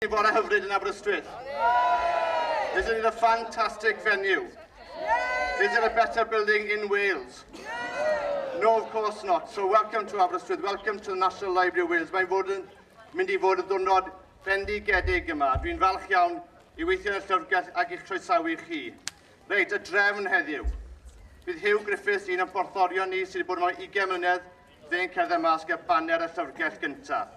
Bore hyfryd yn Aberystwyth. Isn't it a fantastic venue? Is it a better building in Wales? No, of course not. So welcome to Aberystwyth, welcome to the National Library of Wales. Mae'n mynd i fod yn ddiwrnod bendigedig yma. Dwi'n falch iawn i weithio yn y llyfrgell ac i'ch croesawu chi. Reit, y drefn heddiw. Bydd Hugh Griffiths, un o'r porthorion ni sydd wedi bod yma 20 mlynedd, fe'n cerdded mas gyda banner y llyfrgell gyntaf.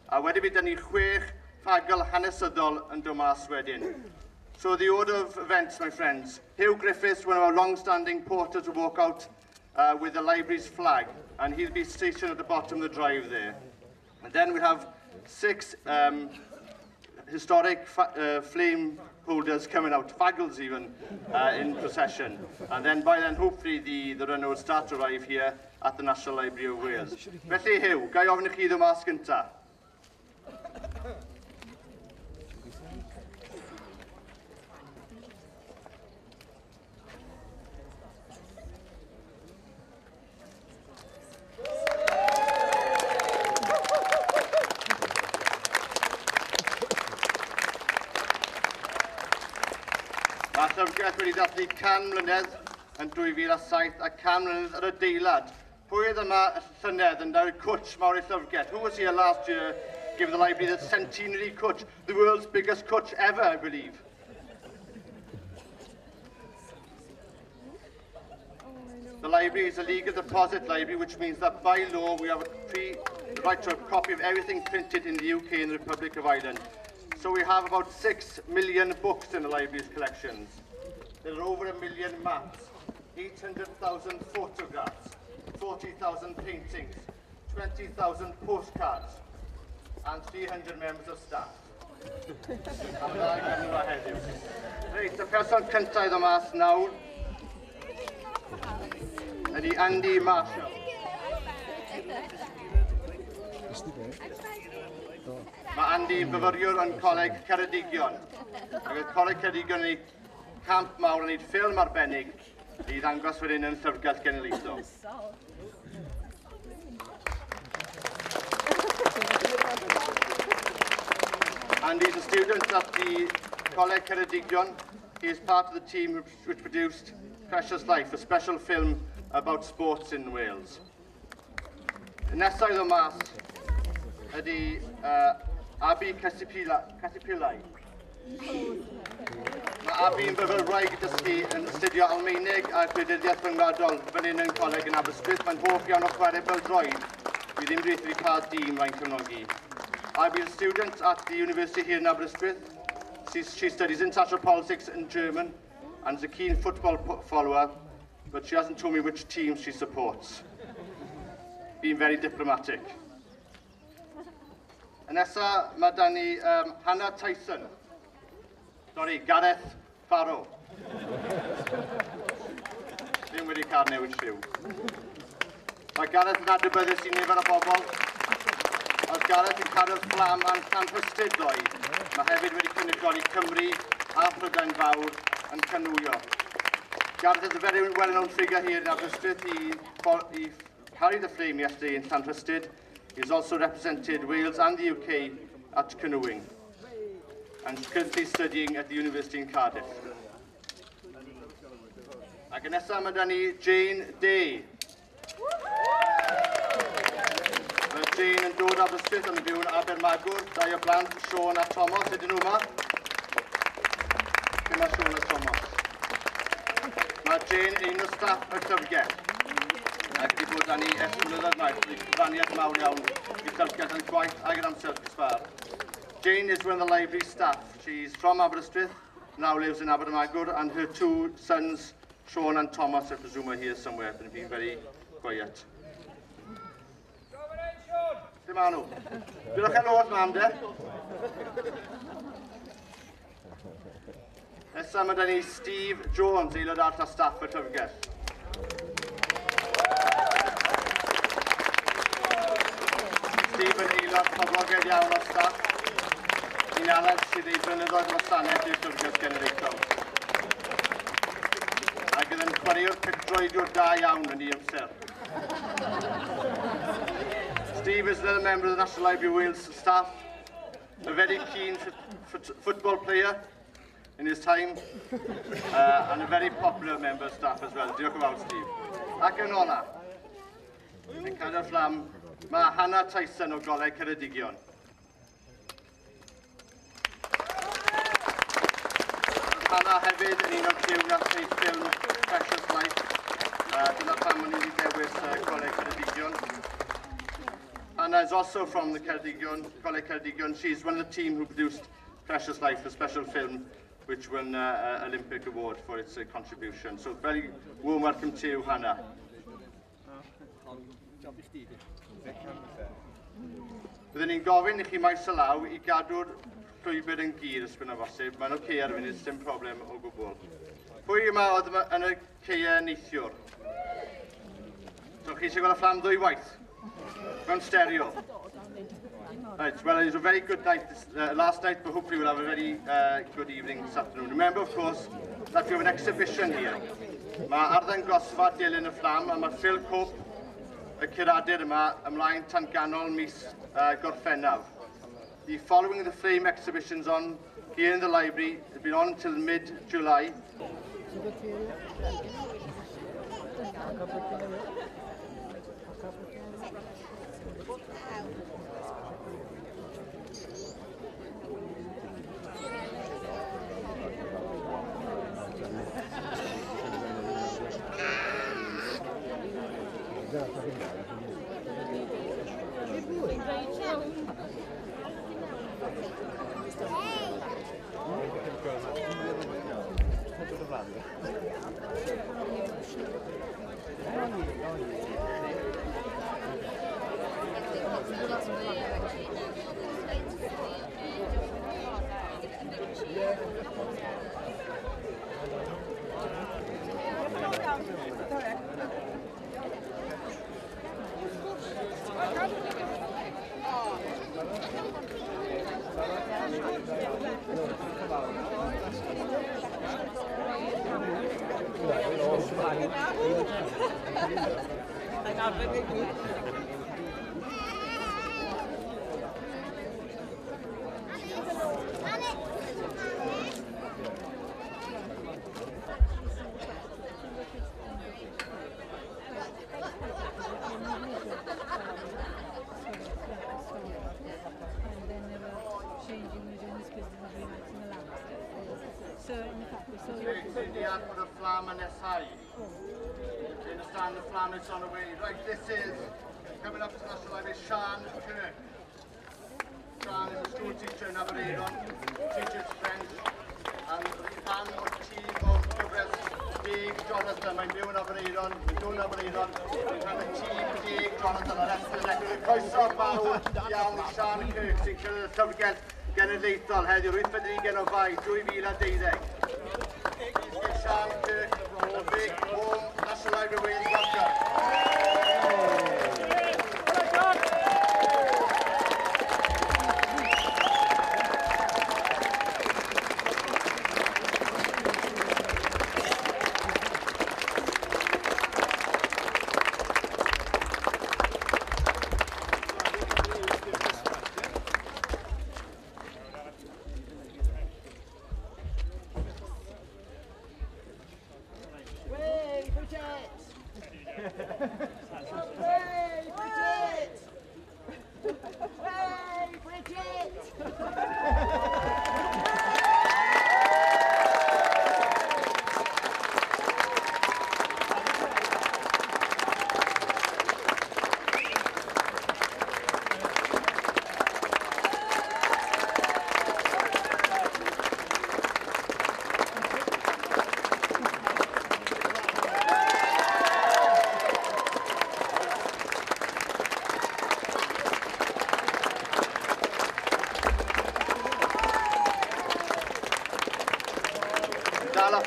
A wedi bydd ni 6 ffagl hanesyddol yn dod mas wedyn. So the order of events, my friends. Hugh Griffiths, one of our long-standing porters, will walk out with the library's flag, and he'll be stationed at the bottom of the drive there. And then we have 6 historic flame holders coming out, fagles even, in procession. And then by then, hopefully, the runner will start to arrive here at the National Library of Wales. Felly, Hugh, ga I ofyn I chi ddod mas gynta? Mae'r llyfrgell wedi dathlu 100 mlynedd yn 2007 a 100 mlynedd yr adeilad. Pwy oedd yma y llynedd yn daw'r cwtch mawr i'r llyfrgell? Who was here last year giving the library the centenary cwtch, the world's biggest cwtch ever, I believe? The library is a legal deposit library, which means that by law we have the right to a copy of everything printed in the UK and the Republic of Ireland. So we have about 6 million books in the library's collections. There are over 1 million maps, 800,000 photographs, 40,000 paintings, 20,000 postcards, and 300 members of staff. Reit, y person cyntaf iddo mas nawr ydy Andy Marshall. Mae Andy yn fyfyriwr yn Coleg Ceredigion. Ac oedd Coleg Ceredigion yn ei camp mawr yn ei ffilm arbennig i ddangos wedyn yn Llyfrgell Genedlaethol. Andy is a student at the Coleg Ceredigion. He is part of the team which produced Precious Life, a special film about sports in Wales. Nesaf iddo mas ydy Abi Casipilai. Mae Abi yn fyfyrwraig i dysgu yn astudio Almaeneg a gwleidyddiaeth rhyngwladol fan hyn yn Coleg yn Aberystwyth. Mae'n hoff iawn o chwarae bêl-droed. Dwi ddim rhaid wedi cael dîm rhaid cefnogi. Abi is a student at the university here in Aberystwyth. She studies international politics in German and is a keen football follower, but she hasn't told me which team she supports. Being very diplomatic. And nesa, mae da ni Hannah Tyson. Sorry, Gareth Farrow. Ddim wedi cael newid lliw. Mae Gareth yn adnabyddus I nifer o bobl. Oedd Gareth yn cadw'r Fflam a'n Llanrhystyd ddoe. Mae hefyd wedi cynrychioli Cymru a Prydain Fawr yn cynwyo. Gareth is a very well-known figure here in Aberystwyth. He carried the flame yesterday in Llanrhystyd. He has also represented Wales and the UK at canoeing and is currently studying at the University in Cardiff. Ac yn nesaf mae da ni Jane Day. Mae Jane yn dod Aberystwyth yn byw yn Abermagwr. Dau o blant, Sean a Thomas, ydyn nhw yma? Dyma Sean a Thomas. Mae Jane un o staff y llyfrgell. Ac wedi bod â ni ers blynyddoedd maith, wedi cyfraniad mawr iawn I llyfrgell yn gwaith ag yn amser gysfar. Jane is one of the library staff. She's from Aberystwyth, now lives in Abermagwr, and her 2 sons, Sean and Thomas, I presume are here somewhere, but being very quiet. Dim anw. Dylwch yn oed, mam, de? Nesaf mae da ni Steve Jones, aelod arall staff y llyfrgell. Steve yn aelod poblogaidd iawn o'r staff. Ni'n aled sydd ei blynyddoedd wasanaeth i'r Llyfrgell Genedlaethol. Ac ydyn chwaraewr picdroediwr da iawn yn ei amser. Steve is another member of the National Library of Wales staff. a very keen football player in his time, and a very popular member of staff as well. Diolch yn fawr, Steve. Ac yn ola, yn cadw'r Fflam, mae Hannah Tyson o Goleg Ceredigion. Hannah hefyd yn un o'r criw nath wneud ffilm Precious Life. Dyna pam o'n i wedi dewis Goleg Ceredigion. Hannah is also from the Goleg Ceredigion. She's one of the team who produced Precious Life, a special film which won an Olympic award for its contribution. So very warm welcome to you, Hannah. Byddwn ni'n gofyn i chi maes y law i gadw'r llwybr yn gyr ysbryd o bosib. Mae'n oce ar y funud, dim problem o gwbl. Pwy yma oedd yn y ceia neithiwr? So chi eisiau gweld y Fflam ddwy waith? Mewn stereo. Right, well, it was a very good night last night, but hopefully we'll have a very good evening this afternoon. Remember, of course, that we have an exhibition here. Mae arddangosfa dilyn y Fflam, a mae Phil Cope, y curadur yma, ymlaen tan ganol mis Gorffennaf. The following the Fflam exhibitions on here in the library has been on until mid-July. The Fflam and SI. You understand the Fflam is on the way. Right, this is coming up to the National Library, Sian Kirk. Sian is a school teacher in Aberdeen, teaches French, and pan o'r tîm o gyfres Deg Jonathan, mae'n byw yn Aberdeen, mae'n byw yn Aberdeen, pan y tîm Deg Jonathan ar estyn egwyl. Croeso fawr iawn i Sian Kirk sy'n cyrraedd y Llyfrgell Genedlaethol heddiw, 8 o Fai 2012. Sian Kirk, a big warm National Library Wales welcome.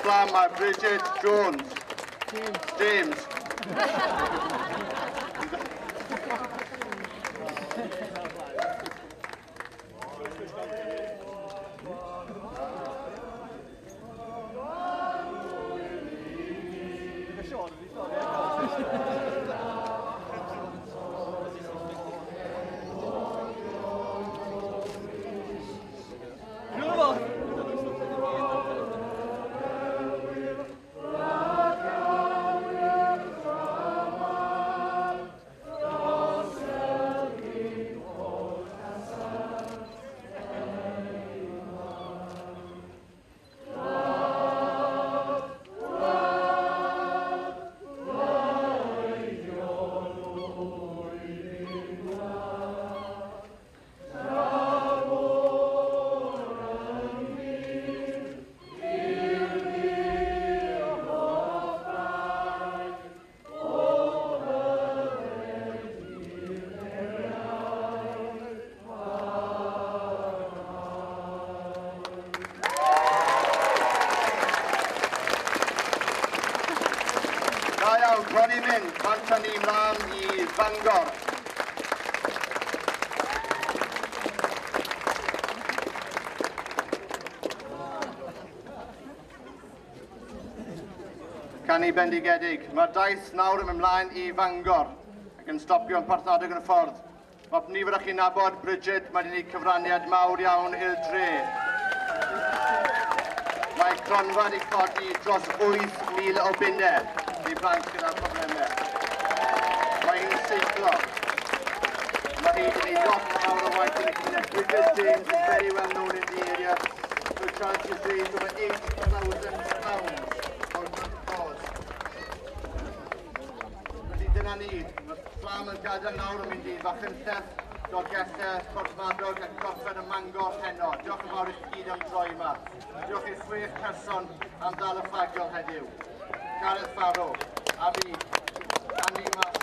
Fflam a Bridget Jones. James. Bron i mynd, pant ni mlaen I Fangor. Canu bendigedig. Mae'r daith nawr yn mynd mlaen I Fangor ac yn stopio yn Porthmadog yn y ffordd. Mae nifer o'ch chi'n nabod Bridget, mae wedi gwneud cyfraniad mawr iawn i'r dre. Mae cronfa wedi codi dros 8,000 o bunnau I blant gyda'r problemau. Mae hi'n seiclo. Mae hi wedi gwneud lot mawr o waith yn y cymuned. Bridget James is very well known in the area. Her charity has raised over £8,000 for a good cause. Felly dyna ni. Mae Fflam yn gadael nawr yn mynd I Fachynlleth, Dolgellau, Porthmadog ac gorffen y Mangor heno. Diolch yn fawr I chi gyd am droi yma. Diolch i'r 6 person am ddal y ffagol heddiw. Gareth Farrow, a fi, Andy Mas.